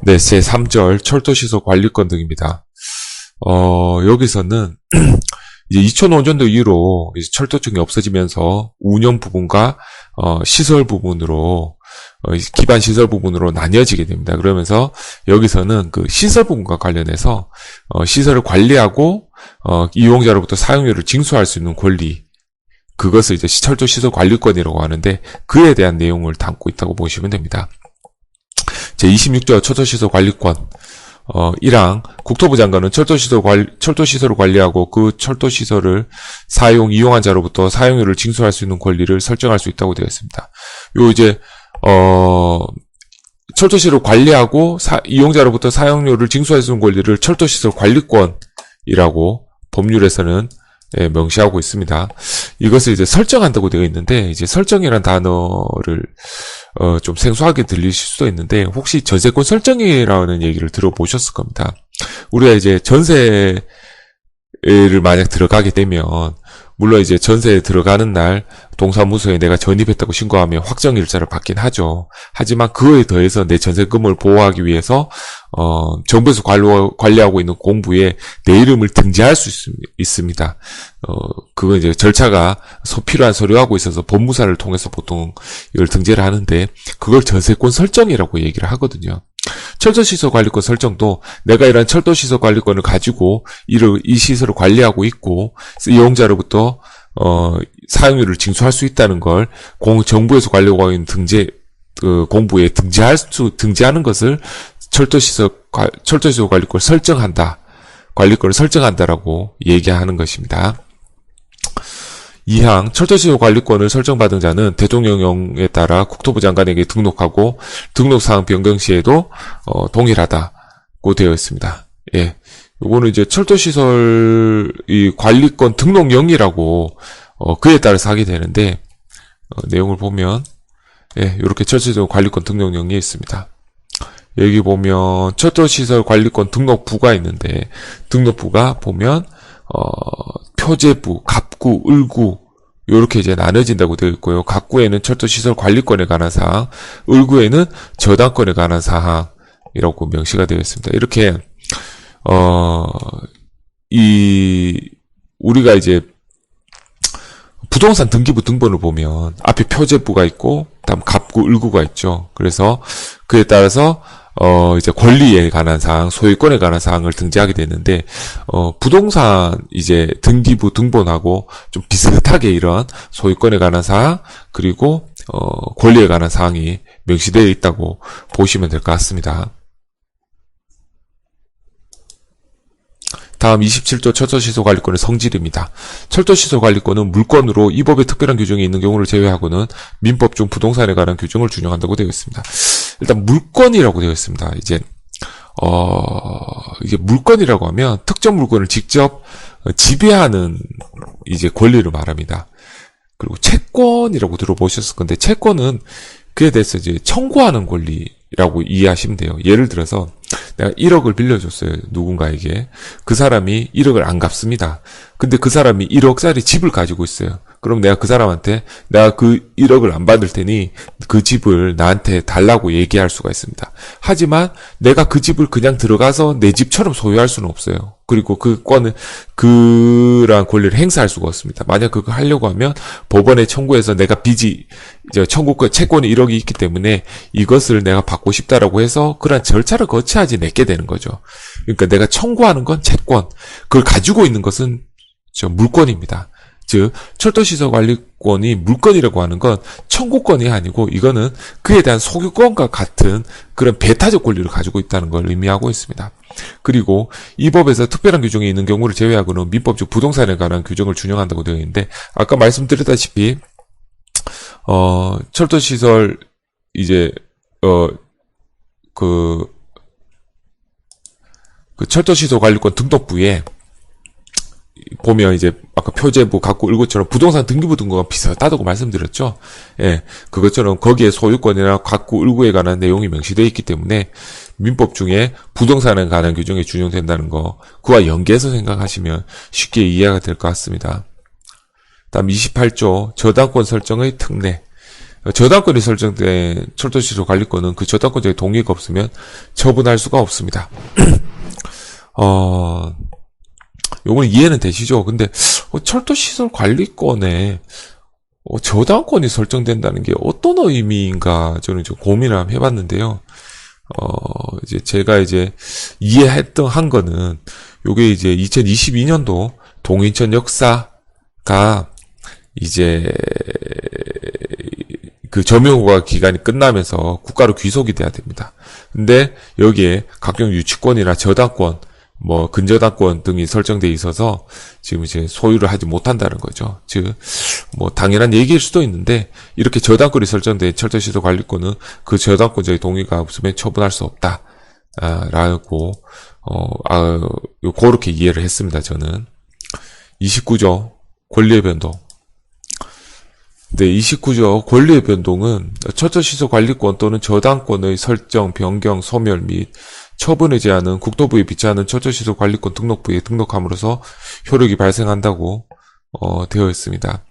네, 제3절 철도시설 관리권 등입니다. 여기서는 이제 2005년도 이후로 이제 철도청이 없어지면서 운영 부분과 시설 부분으로 기반 시설 부분으로 나뉘어지게 됩니다. 그러면서 여기서는 그 시설 부분과 관련해서 시설을 관리하고 이용자로부터 사용료를 징수할 수 있는 권리, 그것을 이제 철도시설 관리권이라고 하는데 그에 대한 내용을 담고 있다고 보시면 됩니다. 제26조 철도시설 관리권 1항 국토부 장관은 철도시설을 관리하고 그 철도시설을 이용한 자로부터 사용료를 징수할 수 있는 권리를 설정할 수 있다고 되어 있습니다. 요 이제 철도시설을 관리하고 이용자로부터 사용료를 징수할 수 있는 권리를 철도시설 관리권이라고 법률에서는 명시하고 있습니다. 이것을 이제 설정한다고 되어 있는데, 이제 설정이라는 단어를 좀 생소하게 들리실 수도 있는데, 혹시 전세권 설정이라는 얘기를 들어보셨을 겁니다. 우리가 이제 전세를 만약 들어가게 되면, 물론 이제 전세에 들어가는 날 동사무소에 내가 전입했다고 신고하면 확정일자를 받긴 하죠. 하지만 그거에 더해서 내 전세금을 보호하기 위해서 정부에서 관리하고 있는 공부에 내 이름을 등재할 수 있습니다. 그건 이제 절차가 필요한 서류하고 있어서 법무사를 통해서 보통 이걸 등재를 하는데, 그걸 전세권 설정이라고 얘기를 하거든요. 철도시설 관리권 설정도 내가 이런 철도시설 관리권을 가지고 이 시설을 관리하고 있고 이용자로부터 사용료를 징수할 수 있다는 걸 정부에서 관리하고 있는 공부에 등재하는 것을 철도시설 관리권을 설정한다라고 얘기하는 것입니다. 2항 철도시설 관리권을 설정받은 자는 대통령령에 따라 국토부 장관에게 등록하고 등록사항 변경 시에도 동일하다고 되어 있습니다. 예, 요거는 이제 철도시설 이 관리권 등록령이라고 그에 따라서 하게 되는데, 내용을 보면 이렇게 철도시설 관리권 등록령이 있습니다. 여기 보면 철도시설 관리권 등록부가 있는데, 등록부가 보면 표제부, 갑구, 을구 이렇게 이제 나눠진다고 되어 있고요. 갑구에는 철도시설 관리권에 관한 사항, 을구에는 저당권에 관한 사항이라고 명시가 되어 있습니다. 이렇게 우리가 이제 부동산 등기부 등본을 보면 앞에 표제부가 있고 다음 갑구, 을구가 있죠. 그래서 그에 따라서 이제 권리에 관한 사항, 소유권에 관한 사항을 등재하게 되는데, 부동산 이제 등기부 등본하고 좀 비슷하게 이런 소유권에 관한 사항, 그리고, 권리에 관한 사항이 명시되어 있다고 보시면 될 것 같습니다. 다음 27조 철도시설 관리권의 성질입니다. 철도시설 관리권은 물권으로 이 법에 특별한 규정이 있는 경우를 제외하고는 민법 중 부동산에 관한 규정을 준용한다고 되어 있습니다. 일단 물권이라고 되어 있습니다. 이제 물권이라고 하면 특정 물건을 직접 지배하는 이제 권리를 말합니다. 그리고 채권이라고 들어보셨을 건데, 채권은 그에 대해서 이제 청구하는 권리라고 이해하시면 돼요. 예를 들어서 내가 1억을 빌려줬어요. 누군가에게. 그 사람이 1억을 안 갚습니다. 근데 그 사람이 1억짜리 집을 가지고 있어요. 그럼 내가 그 사람한테 내가 그 1억을 안 받을 테니 그 집을 나한테 달라고 얘기할 수가 있습니다. 하지만 내가 그 집을 그냥 들어가서 내 집처럼 소유할 수는 없어요. 그리고 그러한 권리를 행사할 수가 없습니다. 만약 그거 하려고 하면 법원에 청구해서 내가 청구권 채권이 1억이 있기 때문에 이것을 내가 받고 싶다라고 해서 그런 절차를 거쳐야지 내게 되는 거죠. 그러니까 내가 청구하는 건 채권, 그걸 가지고 있는 것은 물권입니다. 즉 철도시설 관리권이 물권이라고 하는 건 청구권이 아니고, 이거는 그에 대한 소유권과 같은 그런 배타적 권리를 가지고 있다는 걸 의미하고 있습니다. 그리고 이 법에서 특별한 규정이 있는 경우를 제외하고는 민법적 부동산에 관한 규정을 준용한다고 되어 있는데, 아까 말씀드렸다시피 철도시설 이제 그 철도시설 관리권 등록부에 보면 이제 아까 표제부, 갑구, 을구처럼 부동산 등기부 등본과 비슷하다고 말씀드렸죠. 예, 그것처럼 거기에 소유권이나 갑구, 을구에 관한 내용이 명시되어 있기 때문에 민법 중에 부동산에 관한 규정이 준용된다는 거, 그와 연계해서 생각하시면 쉽게 이해가 될 것 같습니다. 다음 28조 저당권 설정의 특례. 저당권이 설정된 철도시설 관리권은 그 저당권자의 동의가 없으면 처분할 수가 없습니다. 요거는 이해는 되시죠? 근데 철도시설 관리권에 저당권이 설정된다는 게 어떤 의미인가 저는 좀 고민을 한번 해봤는데요. 이제 제가 이해했던 한 거는 요게 이제 2022년도 동인천 역사가 이제 그 점유허가 기간이 끝나면서 국가로 귀속이 돼야 됩니다. 근데 여기에 각종 유치권이나 저당권, 뭐 근저당권 등이 설정돼 있어서 지금 이제 소유를 하지 못한다는 거죠. 즉, 뭐 당연한 얘기일 수도 있는데 이렇게 저당권이 설정된 철도시설 관리권은 그 저당권자의 동의가 없으면 처분할 수 없다. 라고 그렇게 이해를 했습니다. 저는 29조 권리의 변동. 네, 29조 권리의 변동은 철도시설 관리권 또는 저당권의 설정, 변경, 소멸 및 처분의 제한은 국토부에 비치하는 철도시설 관리권 등록부에 등록함으로써 효력이 발생한다고 되어 있습니다.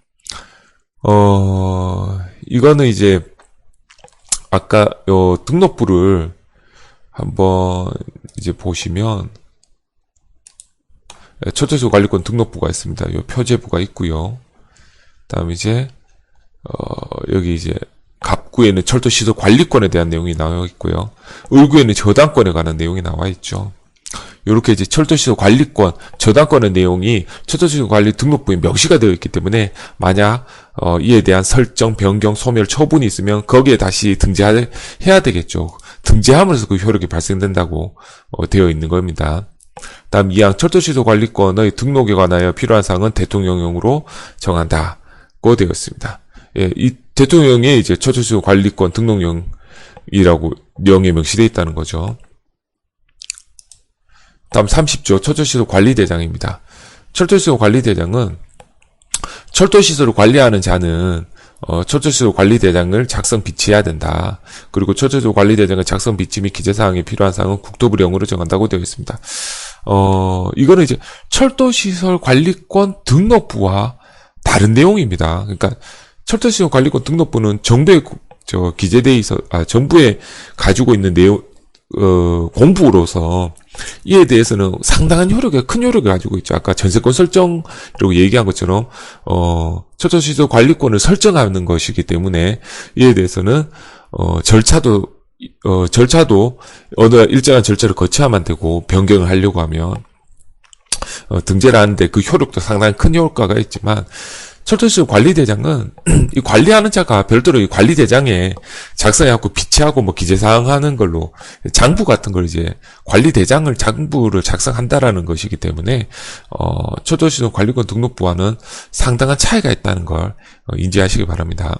이거는 이제 아까 등록부를 한번 이제 보시면 철도시설 관리권 등록부가 있습니다. 요 표제부가 있고요. 그다음에 이제 여기 이제 갑구에는 철도시설 관리권에 대한 내용이 나와 있고요. 을구에는 저당권에 관한 내용이 나와 있죠. 이렇게 이제 철도시설 관리권, 저당권의 내용이 철도시설 관리 등록부에 명시가 되어 있기 때문에 만약 이에 대한 설정, 변경, 소멸, 처분이 있으면 거기에 다시 등재해야 되겠죠. 등재함으로써 그 효력이 발생된다고 되어 있는 겁니다. 다음 2항 철도시설 관리권의 등록에 관하여 필요한 사항은 대통령령으로 정한다고 되어 있습니다. 예, 이 대통령의 이제 철도시설 관리권 등록령이라고 명에 명시되어 있다는 거죠. 다음 30조 철도시설 관리대장입니다. 철도시설 관리대장은 철도시설을 관리하는 자는 철도시설 관리대장을 작성 비치해야 된다. 그리고 철도시설 관리대장의 작성 비치 및 기재사항에 필요한 사항은 국토부령으로 정한다고 되어 있습니다. 이거는 이제 철도시설 관리권 등록부와 다른 내용입니다. 그러니까 철도시설 관리권 등록부는 정부에 기재돼 있어 정부에 가지고 있는 내용 공부로서 이에 대해서는 상당한 큰 효력을 가지고 있죠. 아까 전세권 설정이라고 얘기한 것처럼 철도시설 관리권을 설정하는 것이기 때문에 이에 대해서는 절차도 어느 일정한 절차를 거쳐야만 되고 변경을 하려고 하면 등재를 하는데 그 효력도 상당히 큰 효과가 있지만 철도시설 관리대장은 이 관리하는 자가 별도로 이 관리대장에 작성해갖고 비치하고 뭐 기재사항 하는 걸로 장부 같은 걸 이제 장부를 작성한다라는 것이기 때문에 철도시설 관리권 등록부와는 상당한 차이가 있다는 걸 인지하시기 바랍니다.